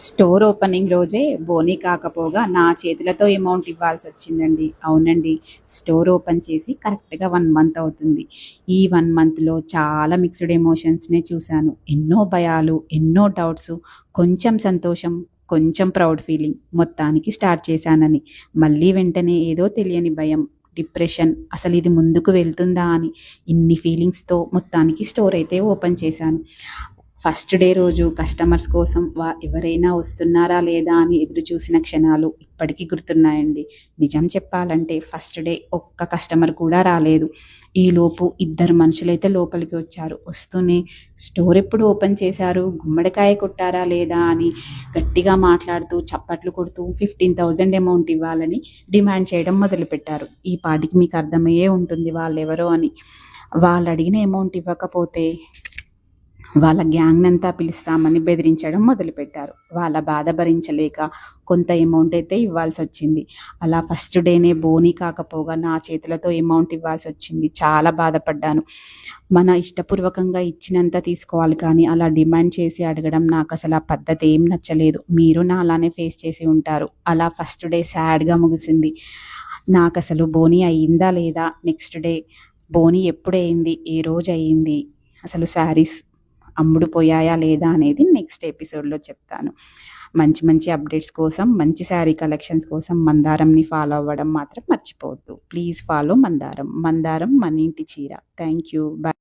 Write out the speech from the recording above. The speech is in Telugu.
స్టోర్ ఓపెనింగ్ రోజే బోనీ కాకపోగా నా చేతులతో అమౌంట్ ఇవ్వాల్సి వచ్చిందండి. అవునండి. స్టోర్ ఓపెన్ చేసి కరెక్ట్‌గా 1 మంత్ అవుతుంది. ఈ 1 మంత్‌లో చాలా మిక్స్డ్ ఎమోషన్స్‌నే చూశాను. ఎన్నో భయాలు, ఎన్నో డౌట్సు, కొంచెం సంతోషం, కొంచెం ప్రౌడ్ ఫీలింగ్. మొత్తానికి స్టార్ట్ చేశానని. మళ్ళీ వెంటనే ఏదో తెలియని భయం, డిప్రెషన్, అసలిది ముందుకు వెళ్తుందా అని ఇన్ని ఫీలింగ్స్‌తో మొత్తానికి స్టోర్ అయితే ఓపెన్ చేశాను. ఫస్ట్ డే రోజు కస్టమర్స్ కోసం ఎవరైనా వస్తున్నారా లేదా అని ఎదురు చూసిన క్షణాలు ఇప్పటికీ గుర్తున్నాయండి. నిజం చెప్పాలంటే ఫస్ట్ డే ఒక్క కస్టమర్ కూడా రాలేదు. ఈలోపు 2 మనుషులైతే లోపలికి వచ్చారు. వస్తూనే స్టోర్ ఎప్పుడు ఓపెన్ చేశారు, గుమ్మడికాయ కొట్టారా లేదా అని గట్టిగా మాట్లాడుతూ చప్పట్లు కొడుతూ 15,000 అమౌంట్ ఇవ్వాలని డిమాండ్ చేయడం మొదలుపెట్టారు. ఈ పాటికి మీకు అర్థమయ్యే ఉంటుంది వాళ్ళెవరో అని. వాళ్ళు అడిగిన అమౌంట్ ఇవ్వకపోతే వాళ్ళ గ్యాంగ్‌నంతా పిలుస్తామని బెదిరించడం మొదలుపెట్టారు. వాళ్ళ బాధ భరించలేక కొంత అమౌంట్ అయితే ఇవ్వాల్సొచ్చింది. అలా ఫస్ట్ డేనే బోనీ కాకపోగా నా చేతులతో అమౌంట్ ఇవ్వాల్సొచ్చింది. చాలా బాధపడ్డాను. మన ఇష్టపూర్వకంగా ఇచ్చినంత తీసుకోవాలి కానీ అలా డిమాండ్ చేసి అడగడం నాకసలు ఆ పద్ధతి ఏం నచ్చలేదు. మీరు నాలానే ఫేస్ చేసి ఉంటారు. అలా ఫస్ట్ డే సాడ్‌గా ముగిసింది. నాకసలు బోనీ అయిందా లేదా? నెక్స్ట్ డే బోనీ ఎప్పుడయింది? ఏ రోజయింది? అసలు శారీస్ అమ్ముడుపోయాయా లేదా అనేది నెక్స్ట్ ఎపిసోడ్‌లో చెప్తాను. మంచి మంచి అప్డేట్స్ కోసం, మంచి శారీ కలెక్షన్స్ కోసం మందారంని ఫాలో అవ్వడం మాత్రం మర్చిపోవద్దు. ప్లీజ్ ఫాలో మందారం. మందారం మన ఇంటి చీర. Thank you. బై.